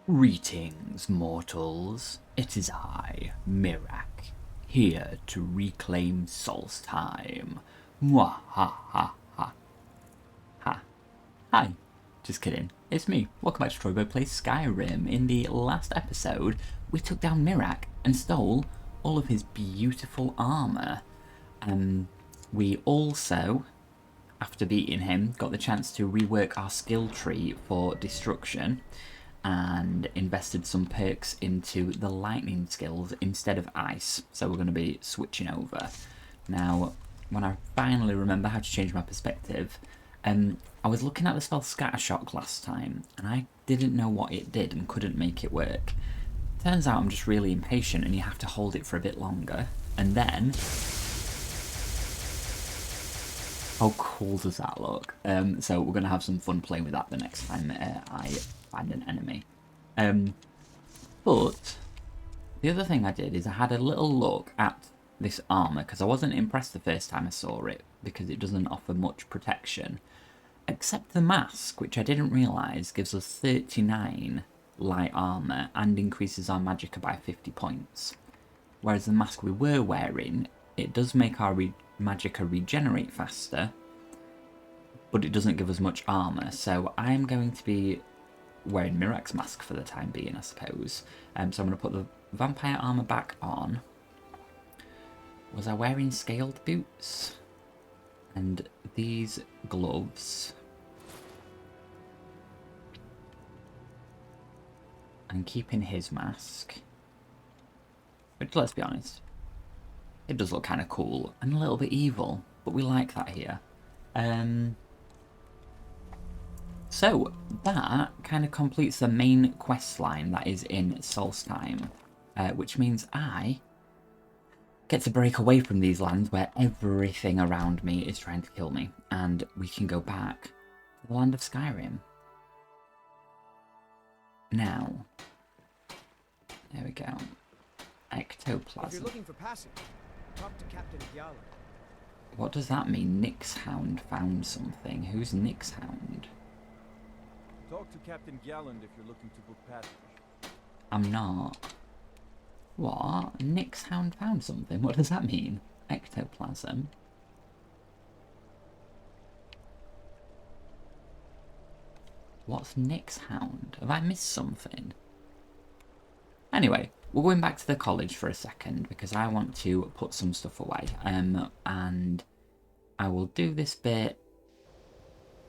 Greetings, mortals. It is I, Mirak, here to reclaim Solstheim. Mwahaha. Ha. Hi. Just kidding. It's me. Welcome back to TroyBoyPlays Skyrim. In the last episode, we took down Mirak and stole all of his beautiful armour. We also, after beating him, got the chance to rework our skill tree for destruction and invested some perks into the lightning skills instead of ice. So we're going to be switching over. Now, when I finally remember how to change my perspective, I was looking at the spell Scattershock last time, and I didn't know what it did and couldn't make it work. Turns out I'm just really impatient and you have to hold it for a bit longer, and then... How cool does that look? So we're going to have some fun playing with that the next time I find an enemy. But the other thing I did is I had a little look at this armour, because I wasn't impressed the first time I saw it, because it doesn't offer much protection. Except the mask, which I didn't realise, gives us 39 light armour and increases our magicka by 50 points. Whereas the mask we were wearing, it does make our magicka regenerate faster, but it doesn't give us much armour. So I'm going to be wearing Mirak's mask for the time being, I suppose. So I'm going to put the vampire armour back on. Was I wearing scaled boots? And these gloves. And keeping his mask. But let's be honest, it does look kind of cool and a little bit evil, but we like that here. So that kind of completes the main quest line that is in Solstheim, which means I get to break away from these lands where everything around me is trying to kill me, and we can go back to the land of Skyrim. Now, there we go. Ectoplasm. If you're looking for passage, talk to Captain Gjallar. What does that mean? Nixhound found something. Who's Nixhound? Talk to Captain Galland if you're looking to book passage. I'm not. What? Nixhound found something? What does that mean? Ectoplasm? What's Nixhound? Have I missed something? Anyway, we're going back to the college for a second because I want to put some stuff away. And I will do this bit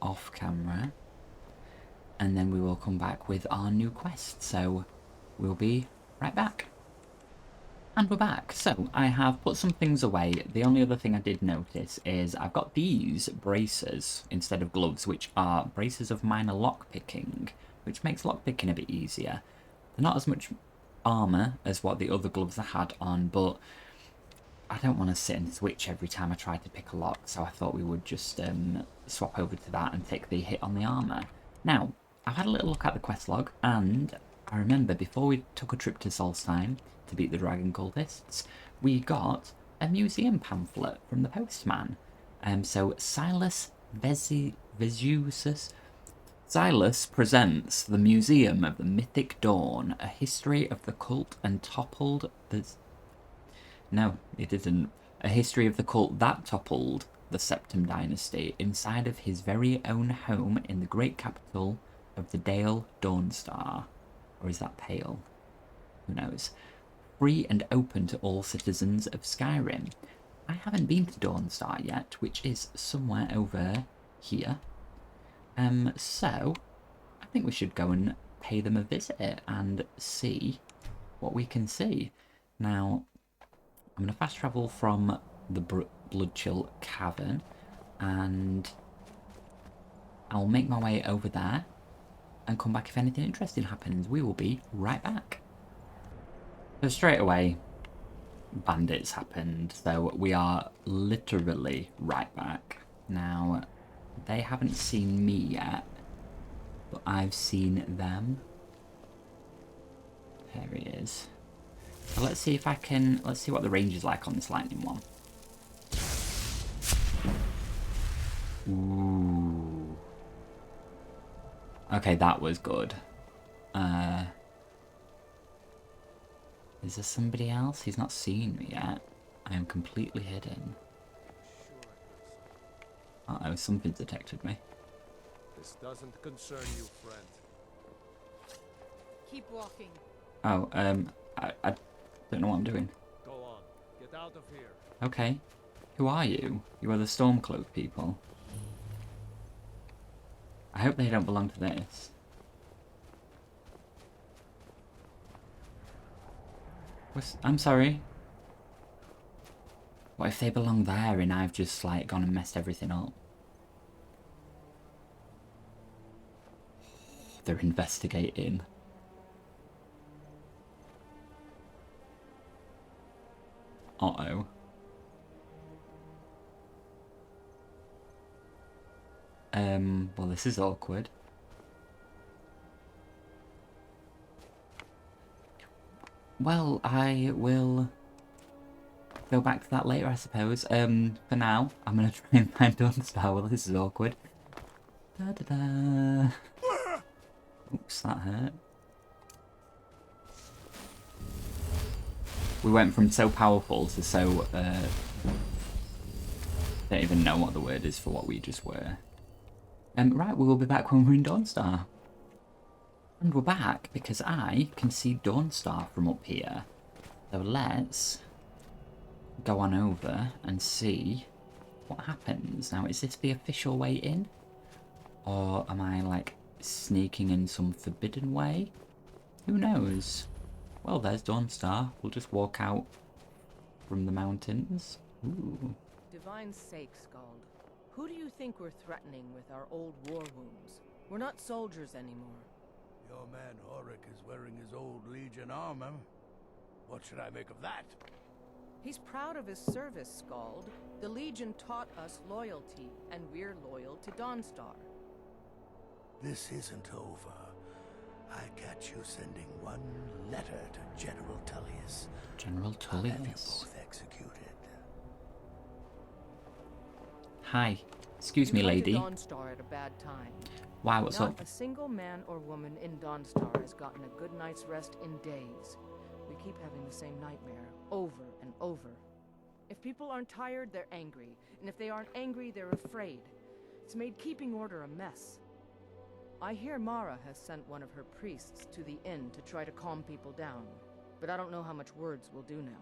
off camera, and then we will come back with our new quest. So we'll be right back. And we're back. So I have put some things away. The only other thing I did notice is I've got these braces instead of gloves, which are braces of minor lockpicking, which makes lockpicking a bit easier. They're not as much armour as what the other gloves I had on, but I don't want to sit and switch every time I try to pick a lock, so I thought we would just swap over to that and take the hit on the armour. Now, I've had a little look at the quest log, and I remember before we took a trip to Solstheim to beat the dragon cultists, we got a museum pamphlet from the postman. So Silas Vesusus. Silas presents the Museum of the Mythic Dawn, a history of the cult and toppled the... No, it isn't. A history of the cult that toppled the Septim Dynasty inside of his very own home in the great capital of the Dale Dawnstar. Or is that Pale? Who knows? Free and open to all citizens of Skyrim. I haven't been to Dawnstar yet, which is somewhere over here. So I think we should go and pay them a visit and see what we can see. Now, I'm going to fast travel from the Bloodchill Cavern, and I'll make my way over there and come back if anything interesting happens. We will be right back. So straight away, bandits happened, so we are literally right back. Now, they haven't seen me yet, but I've seen them. There he is. So let's see if I can, let's see what the range is like on this lightning one. Ooh. Okay, that was good. Is there somebody else? He's not seen me yet. I am completely hidden. Uh-oh, something detected me. This doesn't concern you, friend. Keep walking. Oh, I don't know what I'm doing. Go on. Get out of here. Okay. Who are you? You are the Stormcloak people. I hope they don't belong to this. I'm sorry. What if they belong there and I've just, like, gone and messed everything up? They're investigating. Uh-oh. Well, this is awkward. Well, I will go back to that later, I suppose. For now, I'm gonna try and find Dunstar. Well, this is awkward. Da-da-da. Oops, that hurt. We went from so powerful to so, don't even know what the word is for what we just were. Right, we will be back when we're in Dawnstar. And we're back because I can see Dawnstar from up here. So let's go on over and see what happens. Now, is this the official way in? Or am I, like, sneaking in some forbidden way? Who knows? Well, there's Dawnstar. We'll just walk out from the mountains. Ooh. Divine's sake, Scald. Who do you think we're threatening with our old war wounds? We're not soldiers anymore. Your man Horik is wearing his old Legion armor. What should I make of that? He's proud of his service, Scald. The Legion taught us loyalty, and we're loyal to Dawnstar. This isn't over. I catch you sending one letter to General Tullius. General I'll have you Tullius. both executed. Hi. Excuse me, You come to lady. Dawnstar at a bad time. Wow, what's Not up? a single man or woman in Dawnstar has gotten a good night's rest in days. We keep having the same nightmare, over and over. If people aren't tired, they're angry. And if they aren't angry, they're afraid. It's made keeping order a mess. I hear Mara has sent one of her priests to the inn to try to calm people down. But I don't know how much words will do now.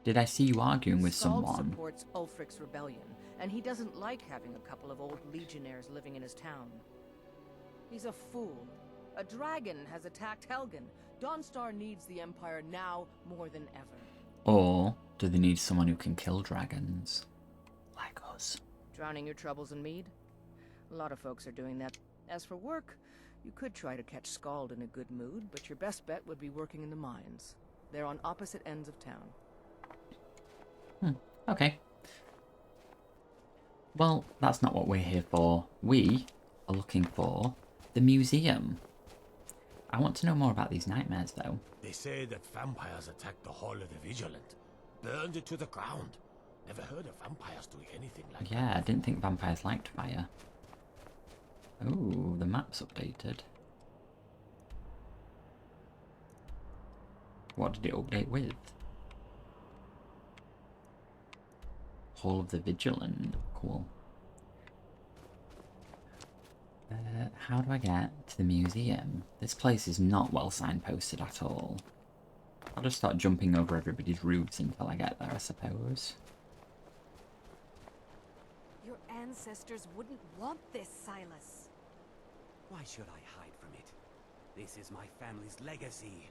Did I see you arguing with Skald someone? supports Ulfric's rebellion, and he doesn't like having a couple of old legionnaires living in his town. He's a fool. A dragon has attacked Helgen. Dawnstar needs the Empire now more than ever. Or do they need someone who can kill dragons? Like us. Drowning your troubles in mead? A lot of folks are doing that. As for work, you could try to catch Skald in a good mood, but your best bet would be working in the mines. They're on opposite ends of town. Okay. Well, that's not what we're here for. We are looking for the museum. I want to know more about these nightmares, though. They say that vampires attacked the Hall of the Vigilant, burned it to the ground. Never heard of vampires doing anything like that. Yeah, I didn't think vampires liked fire. Oh, the map's updated. What did it update with? Hall of the Vigilant. Cool. How do I get to the museum? This place is not well signposted at all. I'll just start jumping over everybody's roofs until I get there, I suppose. Your ancestors wouldn't want this, Silas. Why should I hide from it? This is my family's legacy.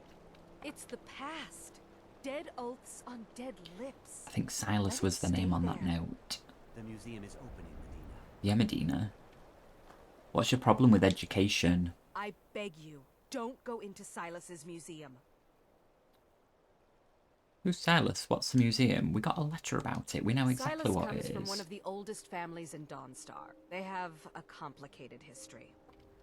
It's the past. Dead oaths on dead lips. I think Silas Let was it the name stay on that there. note. The museum is opening, Medina. Yeah, Medina. What's your problem with education? I beg you, don't go into Silas's museum. Who's Silas? What's the museum? We got a letter about it. We know exactly Silas what comes it from is. one of the oldest families in Dawnstar. They have a complicated history.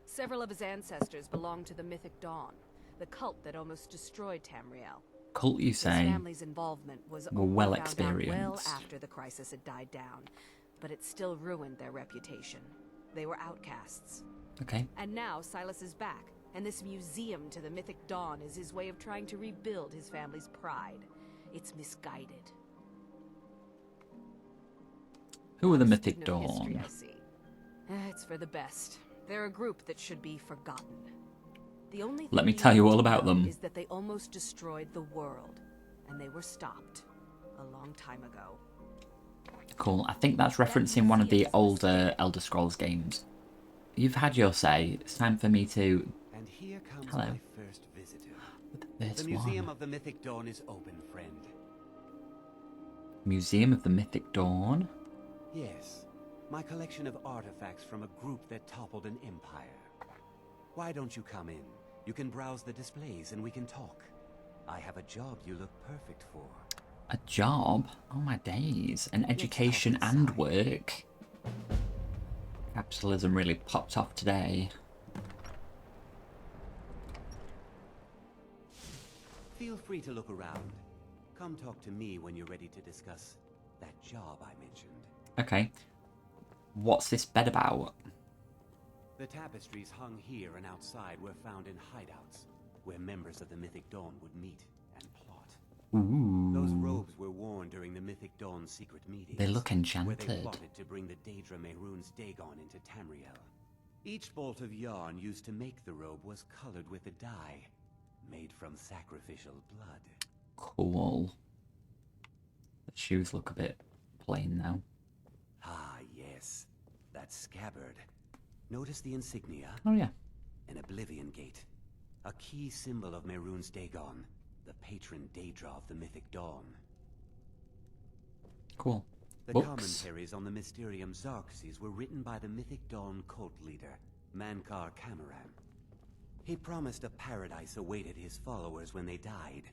Several of his ancestors belong to the Mythic Dawn, the cult that almost destroyed Tamriel. Cult, you His say? family's involvement was Were only well found out well experienced. after the crisis had died down, but it still ruined their reputation. They were outcasts. Okay. And now Silas is back, And this museum to the Mythic Dawn is his way of trying to rebuild his family's pride. It's misguided. Who are the Most Mythic no history, Dawn? I see. It's for the best. They're a group that should be forgotten. The only Let me thing tell you need all to about know them. is that they almost destroyed the world, and they were stopped a long time ago. Cool. I think that's referencing one of the older Elder Scrolls games. You've had your say. It's time for me to... And here comes Hello. my first visitor. This The Museum one. of the Mythic Dawn is open, friend. Museum of the Mythic Dawn? Yes, my collection of artifacts from a group that toppled an empire. Why don't you come in? You can browse the displays and we can talk. I have a job you look perfect for. A job? Oh my days. An education and work. Capitalism really popped off today. Feel free to look around. Come talk to me when you're ready to discuss that job I mentioned. Okay. What's this bed about? The tapestries hung here and outside were found in hideouts, where members of the Mythic Dawn would meet and plot. Ooh. Those robes were worn during the Mythic Dawn's secret meetings. They look Where enchanted. they plotted to bring the Daedra Mehrunes Dagon into Tamriel. Each bolt of yarn used to make the robe was colored with a dye, made from sacrificial blood. Cool. The shoes look a bit plain now. Ah, yes. That scabbard. Notice the insignia? Oh yeah. An Oblivion Gate. A key symbol of Mehrunes Dagon, the patron Daedra of the Mythic Dawn. Cool. The Books. commentaries on the Mysterium Xarxes were written by the Mythic Dawn cult leader, Mankar Camoran. He promised a paradise awaited his followers when they died,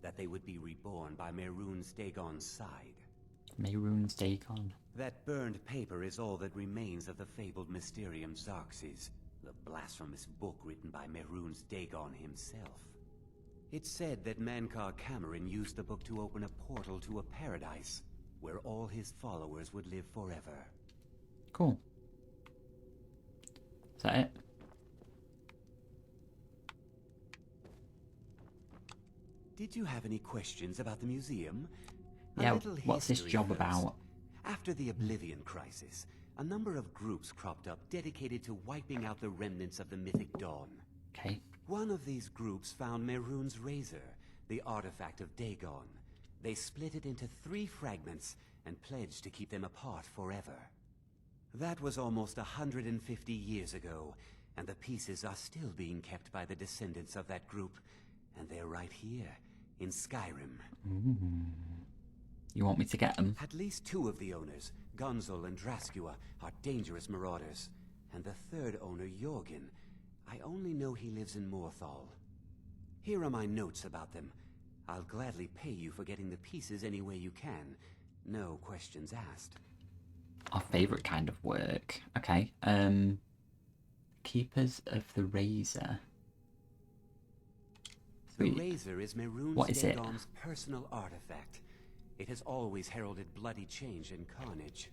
that they would be reborn by Mehrunes Dagon's side. Mehrunes Dagon. That burned paper is all that remains of the fabled Mysterium Xarxes, the blasphemous book written by Mehrunes Dagon himself. It's said that Mankar Camoran used the book to open a portal to a paradise, where all his followers would live forever. Cool. Is that it? Did you have any questions about the museum? A Yeah, little what's this history job first. about? After the Oblivion Crisis, a number of groups cropped up dedicated to wiping out the remnants of the Mythic Dawn. Okay. One of these groups found Mehrunes' razor, the artifact of Dagon. They split it into 3 fragments and pledged to keep them apart forever. That was almost 150 years ago, and the pieces are still being kept by the descendants of that group, and they're right here, in Skyrim. Ooh. You want me to get them? At least 2 of the owners, Gunzel and Draskua, are dangerous marauders, and the 3rd owner, Jorgen, I only know he lives in Morthal. Here are my notes about them. I'll gladly pay you for getting the pieces any way you can. No questions asked. Our favourite kind of work. Okay. Keepers of the Razor. The Sweet. razor is Mehrunes What is it? Dagon's personal artifact. It has always heralded bloody change and carnage.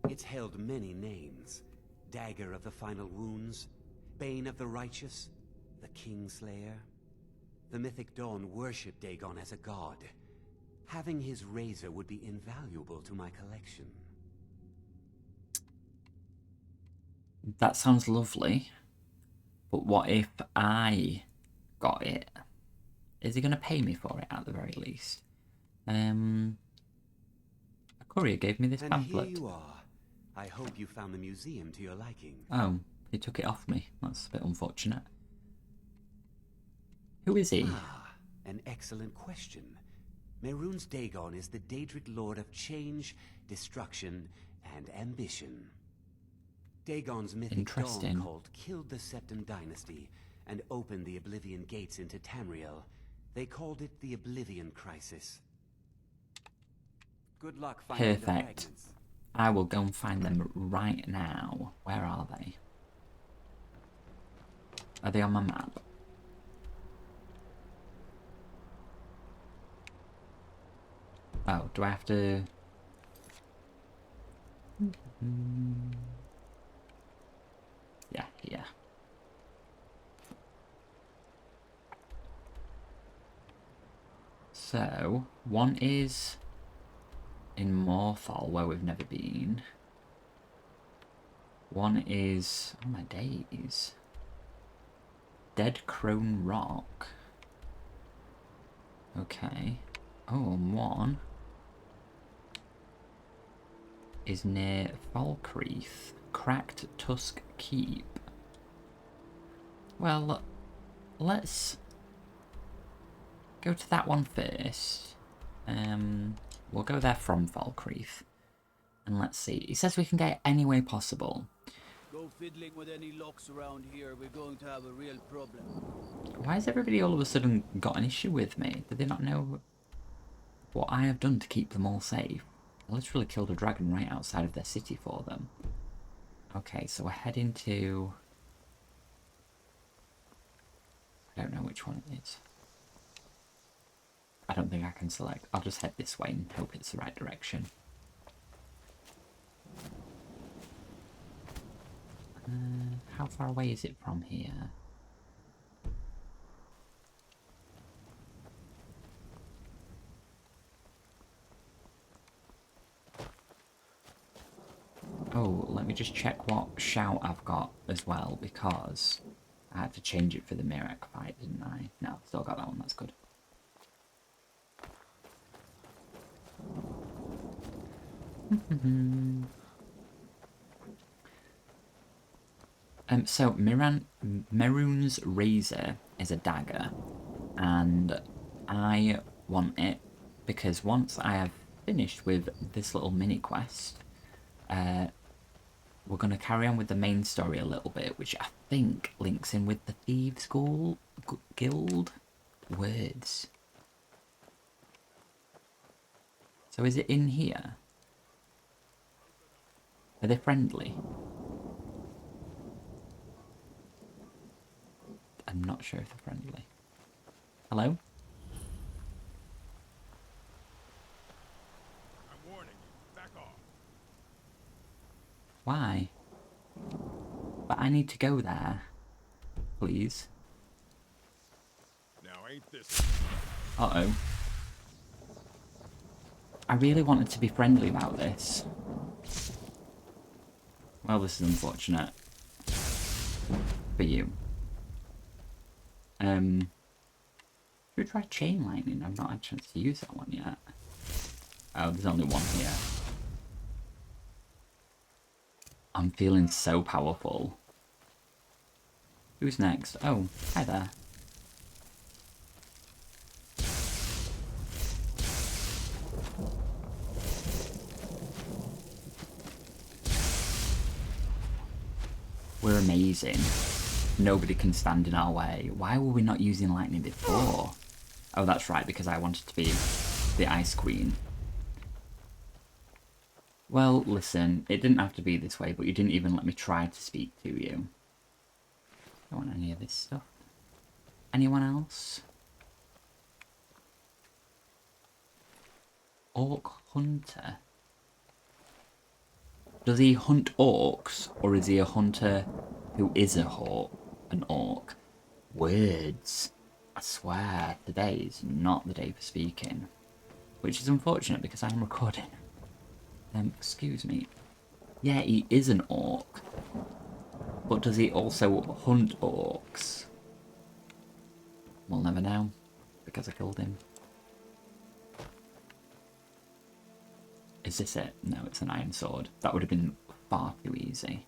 It's held many names. Dagger of the Final Wounds, Bane of the Righteous, the Kingslayer. The Mythic Dawn worship Dagon as a god. Having his razor would be invaluable to my collection. That sounds lovely. But what if I got it? Is he going to pay me for it at the very least? A courier gave me this And pamphlet. here you are. I hope you found the museum to your liking. Oh, he took it off me. That's a bit unfortunate. Who is he? Ah, an excellent question. Mehrunes Dagon is the Daedric Lord of Change, Destruction, and Ambition. Dagon's Mythic Interesting. Dawn cult killed the Septim Dynasty and opened the Oblivion Gates into Tamriel. They called it the Oblivion Crisis. Good luck finding the Perfect. fragments. I will go and find them right now. Where are they? Are they on my map? Oh, do I have to... Yeah, here. So, one is in Morthal, where we've never been. One is... oh my days. Dead Crone Rock. Okay. Oh, and one is near Falkreath. Cracked Tusk Keep. Well, let's go to that one first. We'll go there from Falkreath. And let's see. It says we can get it any way possible. Go fiddling with any locks around here, we're going to have a real problem. Why has everybody all of a sudden got an issue with me? Do they not know what I have done to keep them all safe? I literally killed a dragon right outside of their city for them. Okay, so we're heading to... I don't know which one it is. I don't think I can select. I'll just head this way and hope it's the right direction. How far away is it from here? Oh, let me just check what shout I've got as well, because I had to change it for the Mirak fight, didn't I? No, still got that one, that's good. So Mehrunes Razor is a dagger, and I want it because once I have finished with this little mini quest, we're going to carry on with the main story a little bit, which I think links in with the Thieves Guild words. So is it in here? Are they friendly? I'm not sure if they're friendly. Hello? I'm warning you. Back off. Why? But I need to go there. Please. Now ain't this... Uh-oh. I really wanted to be friendly about this. Well, this is unfortunate. For you. Should we try chain lightning? I've not had a chance to use that one yet. Oh, there's only one here. I'm feeling so powerful. Who's next? Oh, hi there. We're amazing. Nobody can stand in our way. Why were we not using lightning before? Oh, that's right, because I wanted to be the Ice Queen. Well, listen, it didn't have to be this way, but you didn't even let me try to speak to you. I don't want any of this stuff. Anyone else? Orc Hunter. Does he hunt orcs, or is he a hunter who is an orc? Words. I swear, today is not the day for speaking. Which is unfortunate because I am recording. Excuse me. Yeah, he is an orc. But does he also hunt orcs? We'll never know, because I killed him. Is this it? No, it's an iron sword. That would have been far too easy.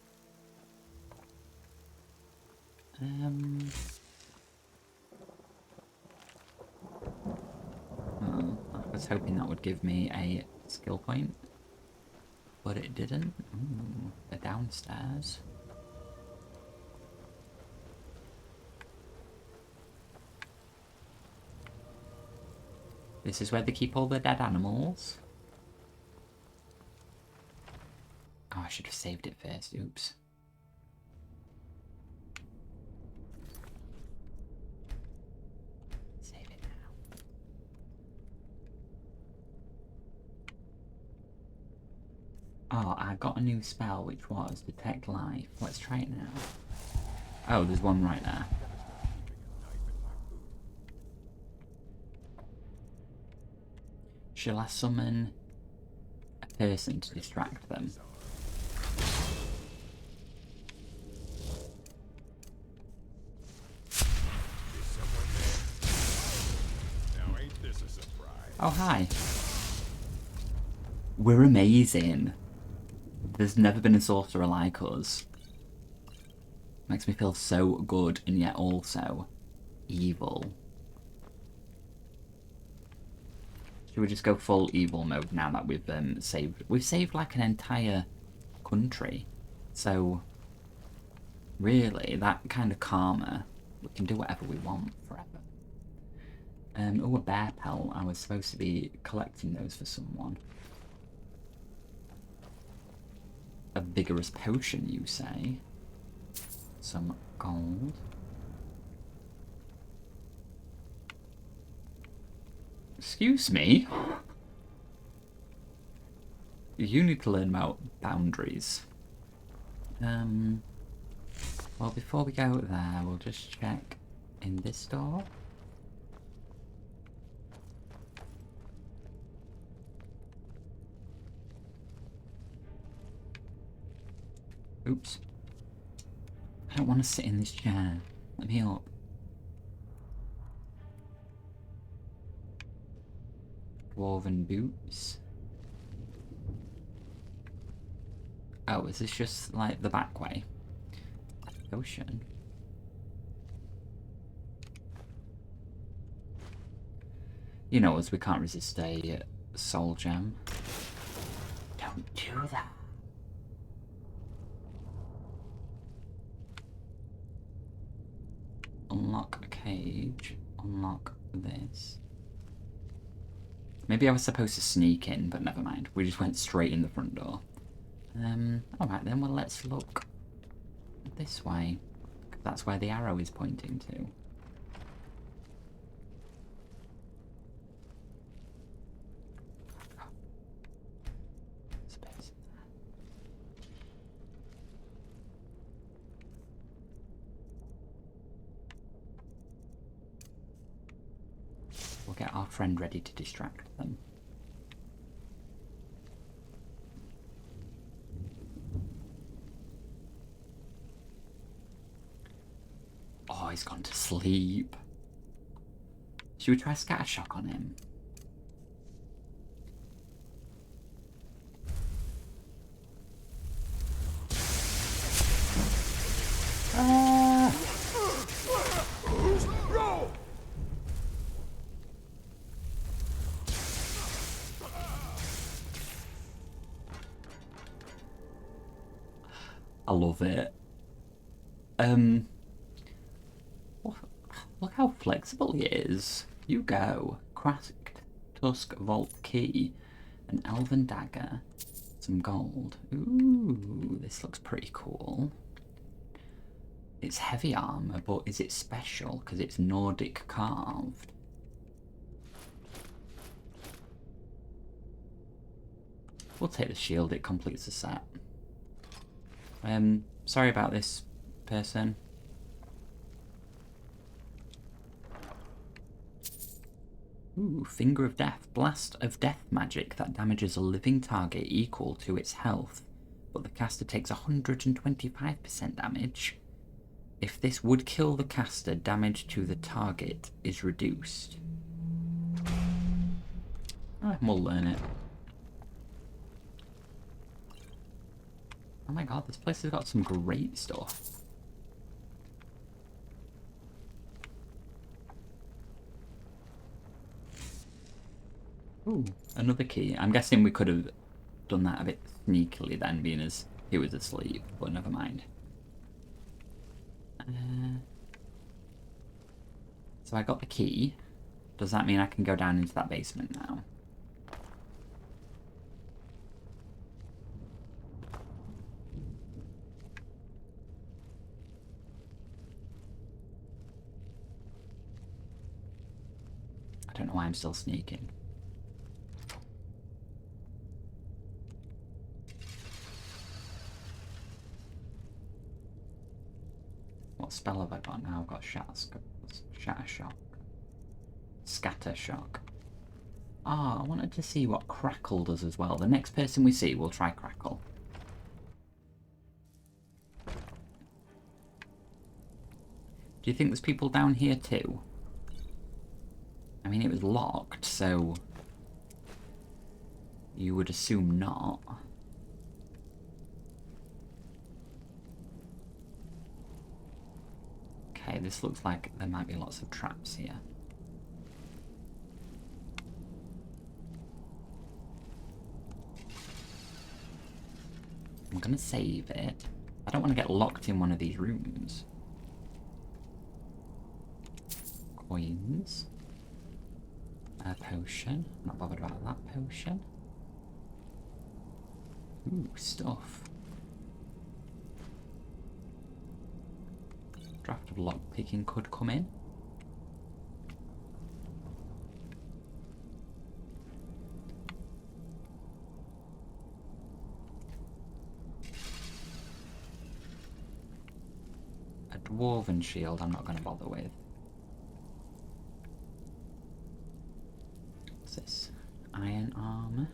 Oh, I was hoping that would give me a skill point, but it didn't. Ooh, they're downstairs. This is where they keep all the dead animals. Oh, I should have saved it first. Oops. Save it now. Oh, I got a new spell, which was Detect Life. Let's try it now. Oh, there's one right there. Shall I summon a person to distract them? Now ain't this a surprise? Oh, hi. We're amazing. There's never been a sorcerer like us. Makes me feel so good and yet also evil. Should we just go full evil mode now that we've saved? We've saved like an entire country. So really, that kind of karma, we can do whatever we want forever. Oh, a bear pelt. I was supposed to be collecting those for someone. A vigorous potion, you say? Some gold. Excuse me? You need to learn about boundaries. Well, before we go there, we'll just check in this door. Oops. I don't want to sit in this chair. Let me up. Dwarven boots. Oh, is this just like the back way? Ocean. You know us, we can't resist a soul gem. Don't do that. Unlock a cage. Unlock this. Maybe I was supposed to sneak in, but never mind. We just went straight in the front door. Alright then, well let's look this way. That's where the arrow is pointing to. Space. We'll get our friend ready to distract them. Oh, he's gone to sleep. Should we try scatter shock on him? I love it. Look how flexible he is. You go. Cracked Tusk Vault Key, an Elven Dagger, some gold. Ooh, this looks pretty cool. It's heavy armor, but is it special? Because it's Nordic carved. We'll take the shield, it completes the set. Sorry about this, person. Ooh, Finger of Death. Blast of Death magic that damages a living target equal to its health, but the caster takes 125% damage. If this would kill the caster, damage to the target is reduced. We'll learn it. Oh my god, this place has got some great stuff. Ooh, another key. I'm guessing we could have done that a bit sneakily then, being as he was asleep, but never mind. So I got the key. Does that mean I can go down into that basement now? I don't know why I'm still sneaking. What spell have I got now? I've got Shatter Shock. Scatter Shock. Ah, I wanted to see what Crackle does as well. The next person we see, we'll try Crackle. Do you think there's people down here too? I mean, it was locked, so you would assume not. Okay, this looks like there might be lots of traps here. I'm gonna save it. I don't want to get locked in one of these rooms. Coins. A potion. Not bothered about that potion. Ooh, stuff. Draft of lockpicking could come in. A dwarven shield I'm not going to bother with. What's this? Iron armor.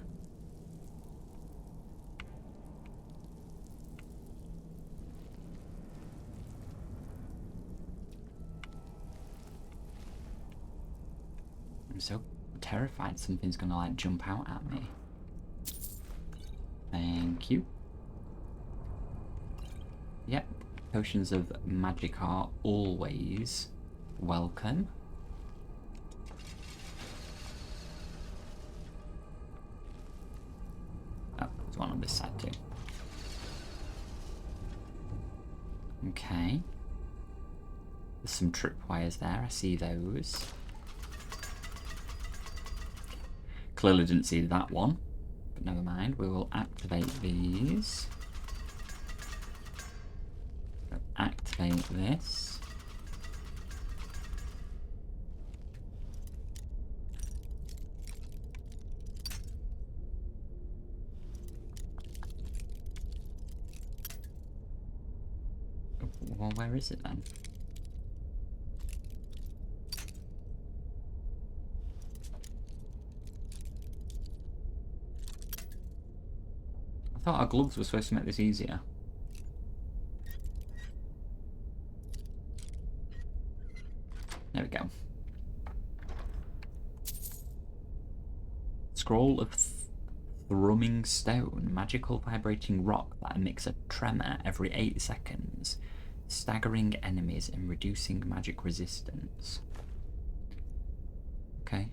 I'm so terrified something's gonna like jump out at me. Thank you. Yep, potions of magic are always welcome. Oh, there's one on this side too. Okay. There's some tripwires there, I see those. Clearly didn't see that one, but never mind. We will activate these. Activate this. Well, where is it then? I thought our gloves were supposed to make this easier. There we go. Scroll of Thrumming Stone. Magical vibrating rock that emits a tremor every 8 seconds. Staggering enemies and reducing magic resistance. Okay.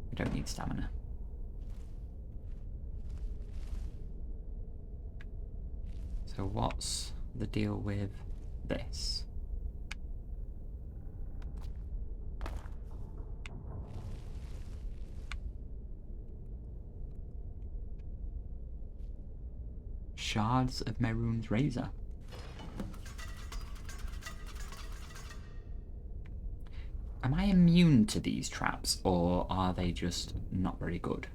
We don't need stamina. So what's the deal with this? Shards of Mehrunes Razor. Am I immune to these traps, or are they just not very good?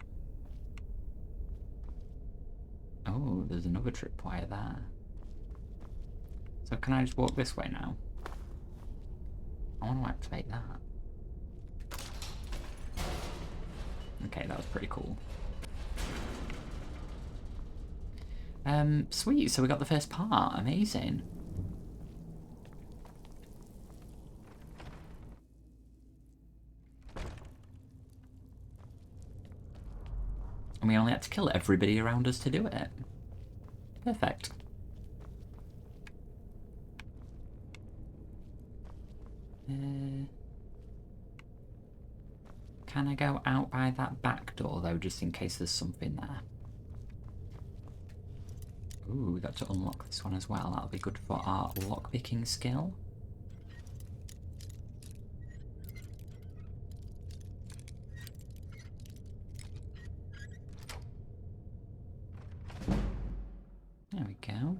Oh, there's another tripwire there. So can I just walk this way now? I want to activate that. Okay, that was pretty cool. Sweet, so we got the first part. Amazing. And we only had to kill everybody around us to do it. Perfect. Can I go out by that back door though, just in case there's something there? Ooh, we got to unlock this one as well. That'll be good for our lockpicking skill. There we go.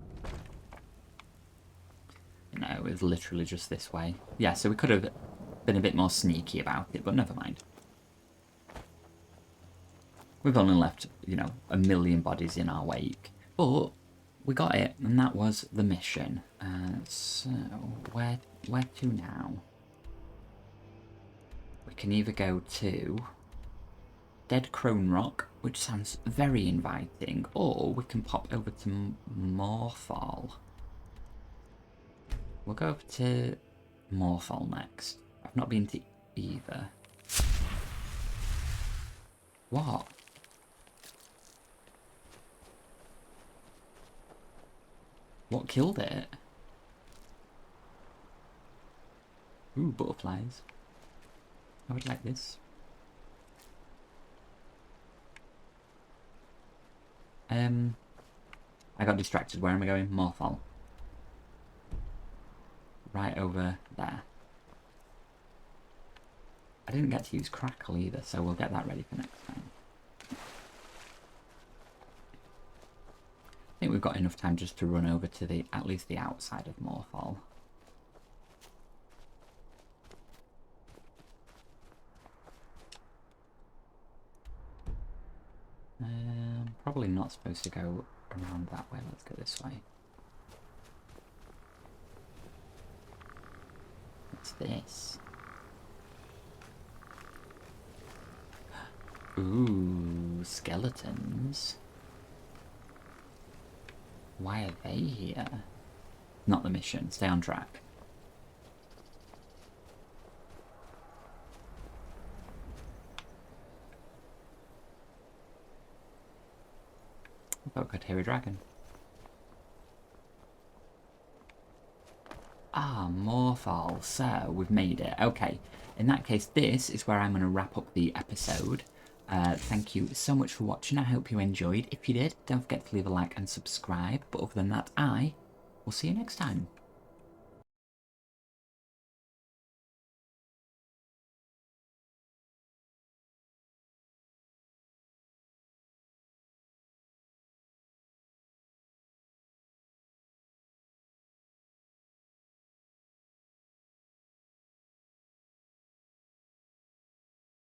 No, it was literally just this way. Yeah, so we could have been a bit more sneaky about it, but never mind. We've only left, you know, 1 million bodies in our wake. But we got it, and that was the mission. So, where to now? We can either go to Dead Crone Rock, which sounds very inviting, or we can pop over to Morphal. We'll go over to Morphal next. I've not been to either. What? What killed it? Ooh, butterflies. I would like this. I got distracted. Where am I going? Morphal. Right over there. I didn't get to use Crackle either, so we'll get that ready for next time. I think we've got enough time just to run over to at least the outside of Morphal. Probably not supposed to go around that way. Let's go this way. What's this? Ooh, skeletons. Why are they here? Not the mission. Stay on track. I thought I could hear a dragon. Ah, Morphal. So, we've made it. Okay. In that case, this is where I'm going to wrap up the episode. Thank you so much for watching. I hope you enjoyed. If you did, don't forget to leave a like and subscribe. But other than that, I will see you next time.